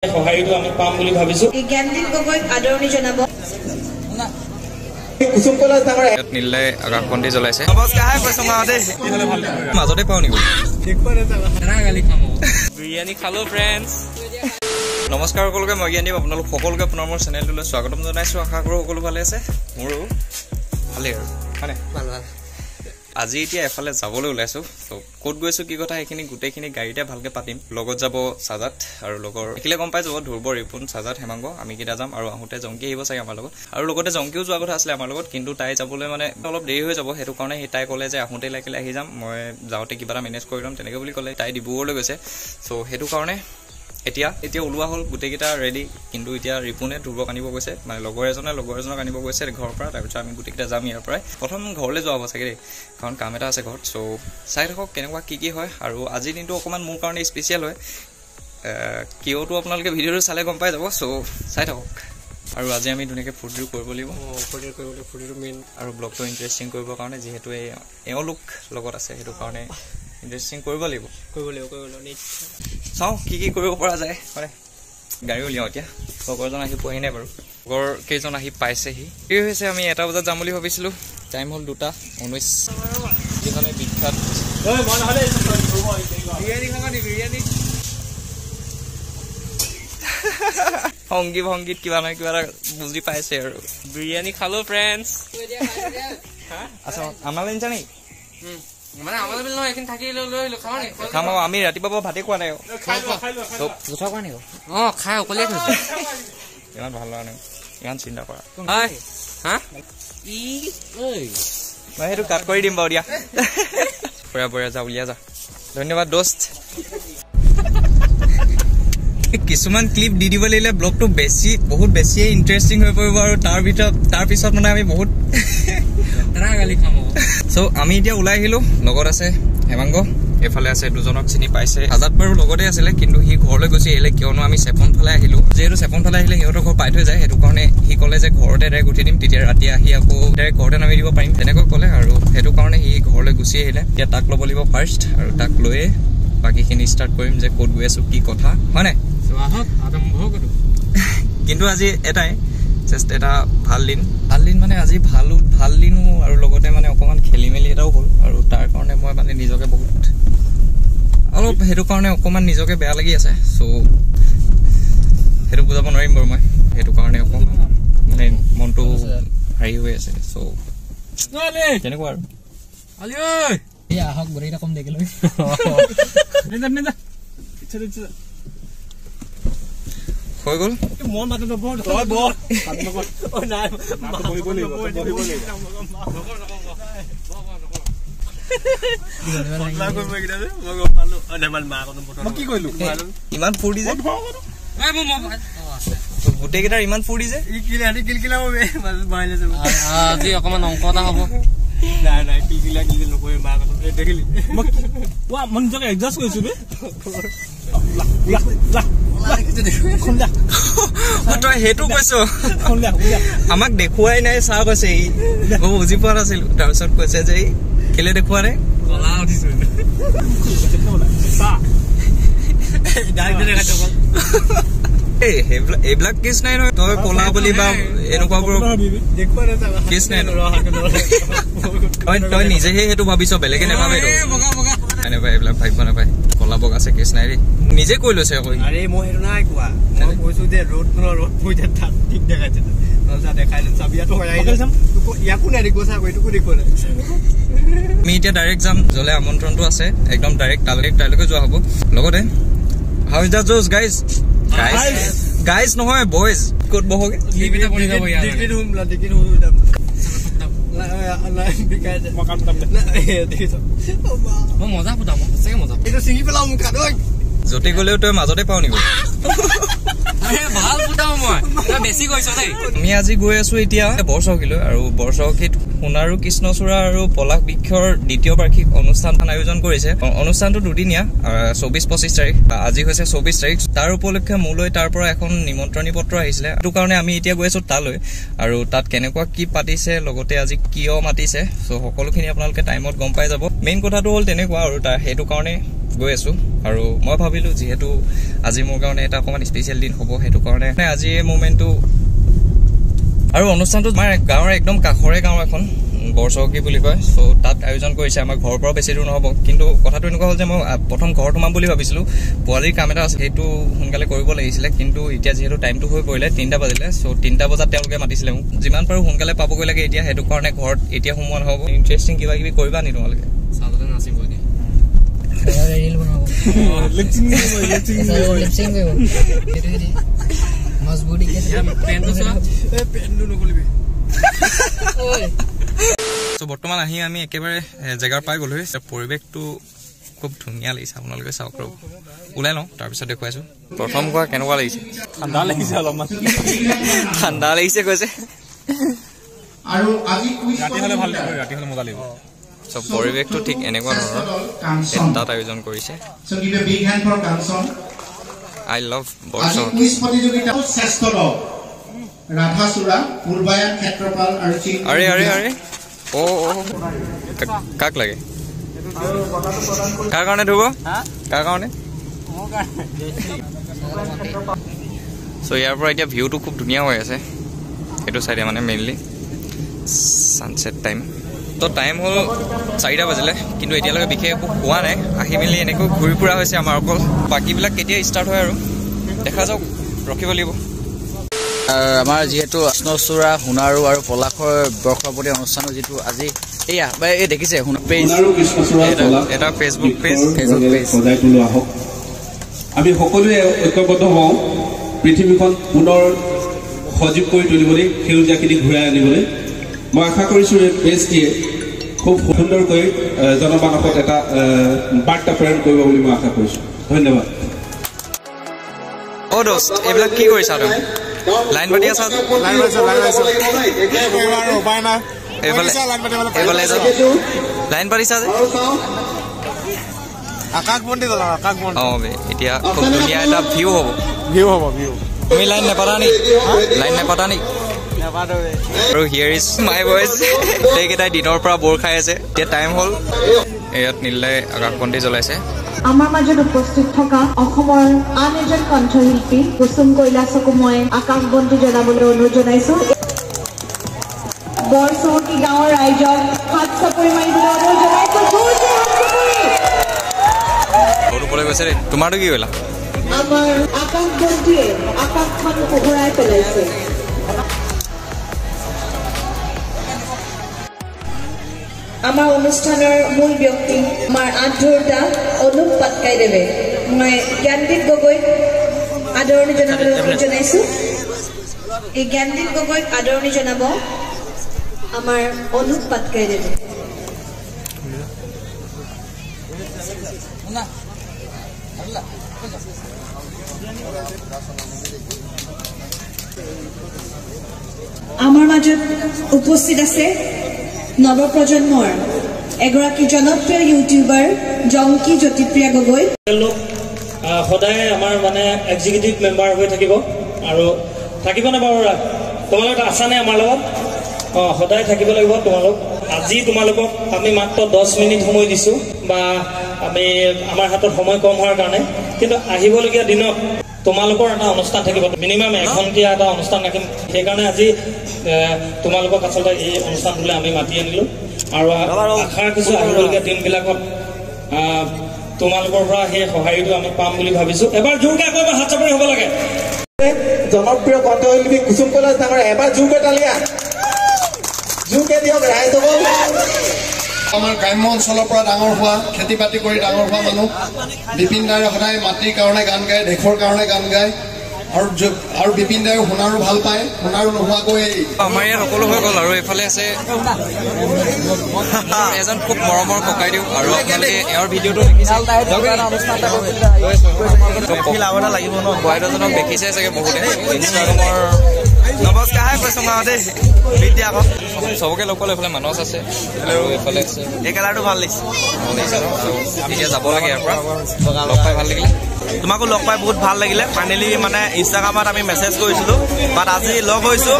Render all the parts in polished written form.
সহায়টো আমি পাম বুলি ভাবিছো। জ্ঞানদীপ গগৈক আদৰণি জনাব। কুসুমকলা ডাঙৰ নীলাই আকাশবন্তি জ্বলাইছে। নমস্কাৰ কৈছো মাহতে মাজতে পাও নেকি বিৰিয়ানী খালো ফ্ৰেণ্ডছ। নমস্কাৰ সকলোকে, মই জ্ঞানদীপ, আপোনালোক সকলোকে পুনৰ মোৰ চেনেলটোলৈ স্বাগতম জনাইছো। আশা কৰো সকলো ভালে আছে, মোৰো ভালেই আৰু হয়নে ভাল। আজি এতিয়া এফালে যাবলৈ ওলাইছো। তো ক'ত গৈছো কি কথা সেইখিনি গোটেইখিনি গাড়ীতে ভালকে পাতিম। লগত যাব সাজাত আৰু লগৰ দেখিলে গম পাই যাব ধ্ৰুৱ, ৰিপুন, সাজাত, হেমাংগ, আমি কেইটা যাম আৰু আহোঁতে জংকি আহিব চাগে আমাৰ লগত। আৰু লগতে জংকিও যোৱা কথা আছিলে আমাৰ লগত, কিন্তু তাই যাবলৈ মানে অলপ দেৰি হৈ যাব। সেইটো কাৰণে তাই ক'লে যে আহোঁতে লাগিলে আহি যাম, মই যাওঁতে কিবা এটা মেনেজ কৰি ল'ম তেনেকৈ বুলি ক'লে। তাই ডিব্ৰুগড়লৈ গৈছে। চ' সেইটো কাৰণে এতিয়া ওলোৱা হ'ল গোটেইকেইটা ৰেডি। কিন্তু এতিয়া ৰিপুনে ধ্ৰুৱক আনিব গৈছে, মানে লগৰ এজনক আনিব গৈছে ঘৰৰ পৰা। তাৰপিছত আমি গোটেইকেইটা যাম ইয়াৰ পৰাই। প্ৰথম ঘৰলৈ যোৱা হ'ব চাগে দেই, কাৰণ কাম এটা আছে ঘৰত। চ' চাই থাকক কেনেকুৱা কি হয়। আৰু আজিৰ দিনটো অকণমান মোৰ কাৰণে স্পেচিয়েল হয়, কিয়তো আপোনালোকে ভিডিঅ'টো চালে গম পাই যাব। চ' চাই থাকক। আৰু আজি আমি ধুনীয়াকৈ ফূৰ্তিটো কৰিব লাগিব, ফূৰ্তিটো মেইন। আৰু ব্লগটো ইণ্টাৰেষ্টিং কৰিবৰ কাৰণে যিহেতু এওঁলোক লগত আছে, সেইটো কাৰণে ইণ্টাৰেষ্টিং কৰিব লাগিব। চাওঁ কি কৰিব পৰা যায়। মানে গাড়ী উলিয়াওঁ এতিয়া। লগৰজন আহি পোৱাহি নাই বাৰু, লগৰ কেইজন আহি পাইছেহি। কি হৈছে, আমি 1টা বজাত যাম বুলি ভাবিছিলোঁ, টাইম হ'ল 2:19। যিখনে বিখ্যাত সংগী ভংগীত কিবা নহয় কিবা এটা বুজি পাইছে আৰু। বিৰিয়ানী খালো ফ্ৰেণ্ডছ। আচ্ছা আমালৈ নিছা নেকি? খাম আৰু আমি ৰাতিপুৱা ভাতে খোৱা নাই। ইমান ভাল লগা নাই, ইমান চিন্তা কৰা। মই সেইটো কাট কৰি দিম বাৰু, দিয়া বঢ়িয়া যা উলিয়া যা। ধন্যবাদ দোস্ত। কিছুমান ক্লিপ দি দিব লাগিলে ব্লগটো বহুত বেছিয়ে ইণ্টাৰেষ্টিং হৈ পৰিব। আৰু তাৰ পিছত মানে আমি বহুত চ' আমি এতিয়া ওলাই আহিলো। লগত আছে হেমাংগ, এইফালে আছে দুজনক চিনি পাইছে। আজাদ বাৰু লগতে আছিলে, কিন্তু সি ঘৰলৈ গুচি আহিলে, কিয়নো আমি চেপন ফালে আহিলো। যিহেতু চেপন ফালে আহিলে সিহঁতৰ ঘৰ পাই থৈ যায়, সেইটো কাৰণে সি ক'লে যে ঘৰতে ডাইৰেক্ট উঠি দিম, তেতিয়া ৰাতি আহি আকৌ ডাইৰেক্ট ঘৰতে নামি দিব পাৰিম, তেনেকৈ ক'লে। আৰু সেইটো কাৰণে সি ঘৰলৈ গুচি আহিলে। এতিয়া তাক ল'ব লাগিব ফাৰ্ষ্ট, আৰু তাক লৈয়ে বাকীখিনি ষ্টাৰ্ট কৰিম যে ক'ত গৈ আছো কি কথা, হয় নাই? কিন্তু আজি এটাই জাষ্ট এটা ভাল দিন মানে আজি ভাল দিনো, আৰু লগতে মানে অকণমান খেলি মেলি এটাও হ'ল। আৰু তাৰ কাৰণে মই মানে নিজকে অলপ সেইটো কাৰণে অকণমান নিজকে বেয়া লাগি আছে। চ' সেইটো বুজাব নোৱাৰিম বাৰু মই, সেইটো কাৰণে অকণমান মানে মনটো হেৰি হৈ আছে। চ' তেনেকুৱা আৰু আহক গোটেইকেইটা কম দেখিলো হৈ গ'ল। ইমান ফূৰ্তি যে গোটেইকেইটাৰ, ইমান ফূৰ্তি যে আজি অকমান অংক এটা হ'ব। তই সেইটো কৈছ, আমাক দেখুৱাই নাই চাহ কৈছে। মই বুজি পোৱা নাছিলো, তাৰপিছত কৈছে যে কেলে দেখুওৱা নাই। এইবিলাক কেছ নাই নহয়, তই কলা বুলি বা এনেকুৱাবোৰ কেছ নাই। তই নিজেহে সেইটো ভাবিছ, বেলেগে নাভাবে। এনেকুৱা এইবিলাক ভাবিব নাপায়। কলা বগা আছে কেছ নাই দেই, নিজে কৈ লৈছে আকৌ। মই সেইটো নাই কোৱা, মই কৈছো যে ৰ'দ ঠিক দেখাইছে। আমি এতিয়া ডাইৰেক্ট যাম যলে আমন্ত্ৰণটো আছে, একদম ডাইৰেক্ট তালৈকে যোৱা হ'ব। লগতে হাউ ইজ দ্য জোছ গাইজ নহয় বয়জ। ক'ত বহগে? য'তে গ'লেও তই মাজতে পাও নেকি? আমি আজি গৈ আছো এতিয়া বৰচৌকীলৈ। আৰু বৰচৌকীত সোণাৰু কৃষ্ণচূড়া আৰু পলাশ বৃক্ষৰ 2য় বাৰ্ষিক অনুষ্ঠান আয়োজন কৰিছে। অনুষ্ঠানটো 2দিনীয়া, 24-25 তাৰিখ। আজি হৈছে 24 তাৰিখ। তাৰ উপলক্ষে মোলৈ তাৰ পৰা এখন নিমন্ত্ৰণী পত্ৰ আহিছিলে, সেইটো কাৰণে আমি এতিয়া গৈ আছো তালৈ। আৰু তাত কেনেকুৱা কি পাতিছে, লগতে আজি কিয় মাতিছে, চ' সকলোখিনি আপোনালোকে টাইমত গম পাই যাব। মেইন কথাটো হ'ল তেনেকুৱা, আৰু সেইটো কাৰণে গৈ আছোঁ আৰু মই ভাবিলোঁ যিহেতু আজি মোৰ কাৰণে এটা অকণমান স্পেচিয়েল দিন হ'ব সেইটো কাৰণে আজি এই মুভমেণ্টটো আৰু অনুষ্ঠানটো আমাৰ গাঁৱৰ একদম কাষৰে গাঁও এখন বৰচৌকী বুলি কয় চ' তাত আয়োজন কৰিছে আমাৰ ঘৰৰ পৰা বেছি দূৰ নহ'ব কিন্তু কথাটো এনেকুৱা হ'ল যে মই প্ৰথম ঘৰত সোমাম বুলি ভাবিছিলোঁ পোৱালিৰ কাম এটা আছে সেইটো সোনকালে কৰিব লাগিছিলে কিন্তু এতিয়া যিহেতু টাইমটো হৈ পৰিলে 3টা বাজিলে চ' 3টা বজাত তেওঁলোকে মাতিছিলে মোক যিমান পাৰোঁ সোনকালে পাবগৈ লাগে এতিয়া সেইটো কাৰণে ঘৰত এতিয়া সোমোৱা নহ'ব ইণ্টাৰেষ্টিং কিবা কিবি কৰিবা নি তোমালোকে চাবলৈ নাচিব এতিয়া ৰিল বনাব লিপচিং কৰিব মজবুতি পেনটো চোৱা পেনটো নকলিবি তো বৰ্তমান আহি আমি একেবাৰে জেগাৰ পাই গ'লো পৰিৱেশটো খুব ধুনীয়া লাগিছে আপোনালোকে চাওক ৰ'ব ওলাই লওঁ তাৰপিছত দেখুৱাইছোঁ প্ৰথম কোৱা কেনেকুৱা লাগিছে ঠাণ্ডা লাগিছে অলপমান ঠাণ্ডা লাগিছে কৈছে আৰু আজি ৰাতি হ'লে ভাল লাগিব ৰাতি হ'লে মজা লাগিব চব পৰিৱেশটো ঠিক এনেকুৱা ধৰণৰ তাত আয়োজন কৰিছে আই লাভ বৰ্ষৰ শ্ৰেষ্ঠ দল ৰাধাচূড়া পূৰ্বায়ন ক্ষেত্ৰপাল আৰু আৰে আৰে আৰে অ কাক লাগে কাৰ কাৰণে ধুব কাৰ কাৰণে চ' ইয়াৰ পৰা এতিয়া ভিউটো খুব ধুনীয়া হৈ আছে সেইটো চাইডে মানে মেইনলি ছানছেট টাইম তো টাইম হ'ল 4টা বাজিলে কিন্তু এতিয়ালৈকে বিশেষ একো হোৱা নাই আহি মেলি এনেকৈ ঘূৰি ফুৰা হৈছে আমাৰ অকল বাকীবিলাক কেতিয়া ষ্টাৰ্ট হয় আৰু দেখা যাওক ৰখিব লাগিব আমাৰ যিহেতু কৃষ্ণচূড়া সোণাৰু আৰু পলাশৰ বৰ্ষপতি অনুষ্ঠানৰ যিটো আজি এয়া এই দেখিছে এটা ফেচবুক পেজ সজাই তোলা হওক আমি সকলোৱে ঐক্যবদ্ধ হওঁ পৃথিৱীখন পুনৰ সজীৱ কৰি তুলিবলৈ সেউজীয়াখিনি ঘূৰাই আনিবলৈ মই আশা কৰিছোঁ এই পেজটিয়ে খুব সুন্দৰকৈ জনমানসত এটা বাৰ্তা প্ৰেৰণ কৰিব বুলি মই আশা কৰিছোঁ ধন্যবাদ অ' দোস্ত এইবিলাক কি কৰিছা তুমি লাইন পাতি আছা লাইন পাতিছা যে অঁ এতিয়া খুব ধুনীয়া এটা ভিউ হ'ব তুমি লাইন নেপাতা নি আৰু হিয়াৰ ইজ মাই ভইচ সেইকেইটাই দিনৰ পৰা বৰ খাই আছে এতিয়া টাইম হ'ল ইয়াত নীলাই আকাশবন্তি জ্বলাইছে আমাৰ মাজত উপস্থিত থকা অসমৰ আন এজন কণ্ঠশিল্পী কুসুম কৈলাশকো মই আকাশবন্তি জ্বলাবলৈ অনুৰোধ জনাইছো বৰচৌকী গাঁৱৰ ৰাইজক হাত চাপৰি মাৰিবলৈ অনুৰোধ জনাইছো ওপৰলৈ গৈছে দেই তোমাৰতো কি কৰিলা আমাৰ আকাশবন্তিয়ে আকাশখন পোহৰাই পেলাইছে আমাৰ অনুষ্ঠানৰ মূল ব্যক্তি আমাৰ আধৰুতা অনুপ পাটকাইদেৱে মই জ্ঞানদীপ গগৈক আদৰণি জনাবলৈ অনুৰোধ জনাইছোঁ এই জ্ঞানদীপ গগৈক আদৰণি জনাব আমাৰ অনুপ পাটকাইদেৱে আমাৰ মাজত উপস্থিত আছে নৱপ্ৰজন্মৰ এগৰাকী জনপ্ৰিয় ইউটিউবাৰ জংকি জ্যোতিপ্ৰিয়া গগৈ সদায় আমাৰ মানে এক্সিকিউটিভ মেম্বাৰ হৈ থাকিব আৰু থাকিবনে বাৰু তোমালোক আছানে আমাৰ লগত সদায় থাকিব লাগিব তোমালোক আজি তোমালোকক আমি মাত্ৰ 10 মিনিট সময় দিছোঁ বা আমি আমাৰ হাতত সময় কম হোৱাৰ কাৰণে কিন্তু আহিবলগীয়া দিনত তোমালোকৰ এটা অনুষ্ঠান থাকিব মিনিমাম এঘণ্টীয়া এটা অনুষ্ঠান ৰাখিম সেইকাৰণে আজি তোমালোকক আচলতে এই অনুষ্ঠানটোলৈ আমি মাতি আনিলোঁ আৰু আশা ৰাখিছোঁ আহিবলগীয়া দিনবিলাকত তোমালোকৰ পৰা সেই সঁহাৰিটো আমি পাম বুলি ভাবিছোঁ এবাৰ জোৰকৈ আকৌ হাত চাপৰি হ'ব লাগে জনপ্ৰিয় কণ্ঠশিল্পী কুসুম কৈলাশ ডাঙৰ এবাৰ জোৰকৈ তালিয়া জোৰকৈ দিয়ক ৰাইজসকল আমাৰ গ্ৰাম্য অঞ্চলৰ পৰা ডাঙৰ হোৱা খেতি বাতি কৰি ডাঙৰ হোৱা মানুহ বিপিন দাই সদায় মাটিৰ কাৰণে গান গায় দেশৰ কাৰণে গান গায় আৰু বিপিন দাই সোণাৰু ভাল পায় সোণাৰু নোহোৱাকৈ আমাৰ ইয়াত সকলো হৈ গ'ল আৰু এইফালে আছে এজন খুব মৰমৰ ককাই দিওঁ আৰু আপোনালোকে এওঁৰ ভিডিঅ'টো বাইদেউজনক দেখিছে চাগে বহুতে ইনষ্টাগ্ৰামৰ নমস্কাৰ কৈছো মা দেই বিদ্যা আকৌ চবকে লগ পালে এইফালে মানস আছে আৰু এইফালে আছে এই কালাৰটো ভাল লাগিছে এতিয়া যাব লাগে ইয়াৰ পৰা লগ পাই ভাল লাগিলে তোমাকো লগ পাই বহুত ভাল লাগিলে ফাইনেলি মানে ইনষ্টাগ্ৰামত আমি মেছেজ কৰিছিলোঁ বাট আজি লগ হৈছোঁ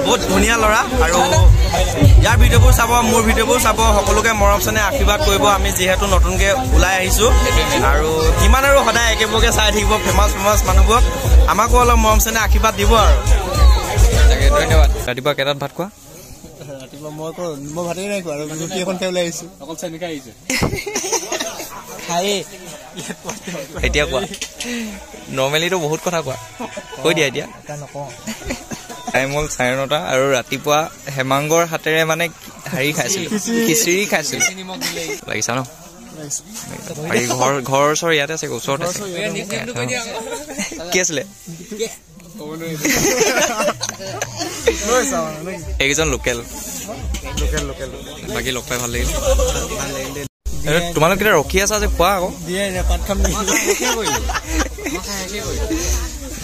বহুত ধুনীয়া ল'ৰা আৰু ইয়াৰ ভিডিঅ'বোৰ চাব মোৰ ভিডিঅ'বোৰ চাব সকলোকে মৰম চেনেহ আশীৰ্বাদ কৰিব আমি যিহেতু নতুনকৈ ওলাই আহিছোঁ আৰু কিমান আৰু সদায় একেবোৰকে চাই থাকিব ফেমাছ মানুহবোৰক আমাকো অলপ মৰম চেনেহ আশীৰ্বাদ দিব আৰু তাকে ধন্যবাদ ৰাতিপুৱা কেইটাত ভাত খোৱা ৰাতিপুৱা মই ভাতেই নাই খোৱা আৰু ৰুটি এখন খাই ওলাই আহিছোঁ অকল চেনিকা আহিছে খায়ে এতিয়া কোৱা নৰ্মেলিতো বহুত কথা কোৱা কৈ দিয়া এতিয়া নকওঁ টাইম হ'ল 9:30 আৰু ৰাতিপুৱা হেমাংগৰ হাতেৰে মানে হেৰি খাইছিলোঁ খিচিৰি খাইছিলোঁ লাগিছা ন ঘৰ ওচৰ ইয়াতে আছে ওচৰতে আছে কি আছিলে এইকেইজন লোকেল বাকী লগ পাই ভাল লাগিল তোমালোক কেতিয়া ৰখি আছা যে খোৱা আকৌ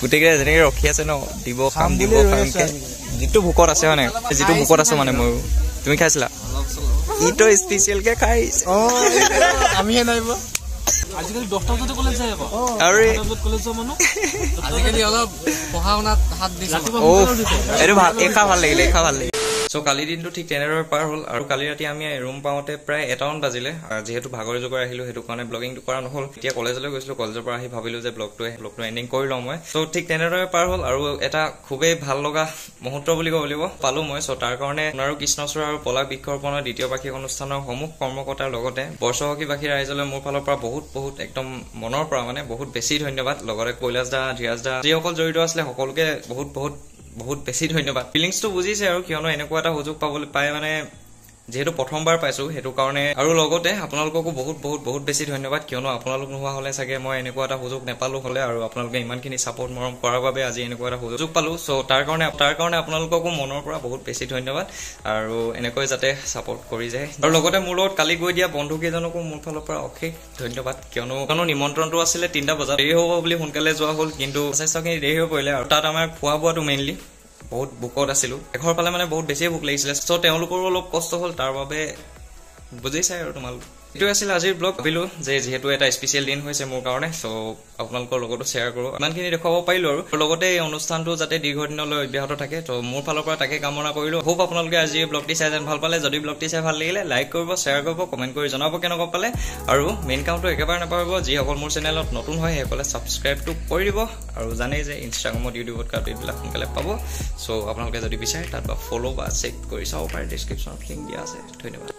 গোটেইকেইটা যেনেকে ৰখি আছে ন দিব খাম যিটো ভোকত আছে মানে যিটো ভোকত আছো মানে ময়ো তুমি খাইছিলা ইটো স্পেচিয়েলকে খাই আমিহে নাই আজিকালি 10টা বজাতে কলেজ যায় আকৌ আৰু কলেজ যোৱা মানুহ আজিকালি অলপ পঢ়া শুনাত হাত দিছে এইটো ভাল ভাল লাগিলে চ' কালি দিনটো ঠিক তেনেদৰে পাৰ হ'ল আৰু কালি ৰাতি আমি ৰুম পাওঁতে প্ৰায় 1টামান বাজিলে যিহেতু ভাগৰি জোগৰ আহিলোঁ সেইটো কাৰণে ব্লগিংটো কৰা নহ'ল এতিয়া কলেজলৈ গৈছিলোঁ কলেজৰ পৰা আহি ভাবিলোঁ যে ব্লগটো এণ্ডিং কৰি লওঁ মই চ' ঠিক তেনেদৰে পাৰ হ'ল আৰু এটা খুবেই ভাল লগা মুহূৰ্ত বুলি ক'ব লাগিব পালোঁ মই চ' তাৰ কাৰণে সোণাৰু কৃষ্ণচূড়া আৰু পলাশ বৃক্ষৰোপণৰ দ্বিতীয় বাৰ্ষিক অনুষ্ঠানৰ সমূহ কৰ্মকৰ্তাৰ লগতে বৰ্ষহকীবাসী ৰাইজলৈ মোৰ ফালৰ পৰা বহুত একদম মনৰ পৰা মানে বহুত বেছি ধন্যবাদ লগতে কৈলাশ দা ধীৰাজ দা যিসকল জড়িত আছিলে সকলোকে বহুত বেছি ধন্যবাদ ফিলিংছটো বুজিছে আৰু কিয়নো এনেকুৱা এটা সুযোগ পাবলৈ পাই মানে যেহেতু প্ৰথমবাৰ পাইছোঁ সেইটো কাৰণে আৰু লগতে আপোনালোককো বহুত বেছি ধন্যবাদ কিয়নো আপোনালোক নোহোৱা হ'লে চাগে মই এনেকুৱা এটা সুযোগ নাপালোঁ হ'লে আৰু আপোনালোকে ইমানখিনি ছাপৰ্ট মৰম কৰাৰ বাবে আজি এনেকুৱা এটা সুযোগ পালোঁ চ' তাৰ কাৰণে আপোনালোককো মনৰ পৰা বহুত বেছি ধন্যবাদ আৰু এনেকৈ যাতে ছাপৰ্ট কৰি যায় আৰু লগতে মোৰ লগত কালি গৈ দিয়া বন্ধুকেইজনকো মোৰ ফালৰ পৰা অশেষ ধন্যবাদ কিয়নো নিমন্ত্ৰণটো আছিলে 3টা বজাত দেৰি হ'ব বুলি সোনকালে যোৱা হ'ল কিন্তু যথেষ্টখিনি দেৰি হৈ পৰিলে আৰু তাত আমাৰ খোৱা বোৱাটো মেইনলি বহুত ভোকত আছিলোঁ এঘৰ পালে মানে বহুত বেছিয়ে ভোক লাগিছিলে চ' তেওঁলোকৰো অলপ কষ্ট হ'ল তাৰ বাবে বুজি চাই আৰু তোমালোক এইটোৱে আছিল আজিৰ ব্লগ ভাবিলোঁ যে যিহেতু এটা স্পেচিয়েল দিন হৈছে মোৰ কাৰণে চ' আপোনালোকৰ লগতো শ্বেয়াৰ কৰোঁ ইমানখিনি দেখুৱাব পাৰিলোঁ আৰু লগতে এই অনুষ্ঠানটো যাতে দীৰ্ঘদিনলৈ অব্যাহত থাকে ত' মোৰ ফালৰ পৰা তাকে কামনা কৰিলোঁ হোপ আপোনালোকে আজি এই ব্লগটি চাই যেন ভাল পালে যদি ব্লগটি চাই ভাল লাগিলে লাইক কৰিব শ্বেয়াৰ কৰিব কমেণ্ট কৰি জনাব কেনেকুৱা পালে আৰু মেইন কামটো একেবাৰে নাপাহৰিব যিসকল মোৰ চেনেলত নতুন হয় সেইসকলে ছাবস্ক্ৰাইবটো কৰি দিব আৰু জানেই যে ইনষ্টাগ্ৰামত ইউটিউবত আপডেটবিলাক সোনকালে পাব চ' আপোনালোকে যদি বিচাৰে তাত বা ফ'ল' বা চেক কৰি চাব পাৰে ডিছক্ৰিপশ্যনত লিংক দিয়া আছে ধন্যবাদ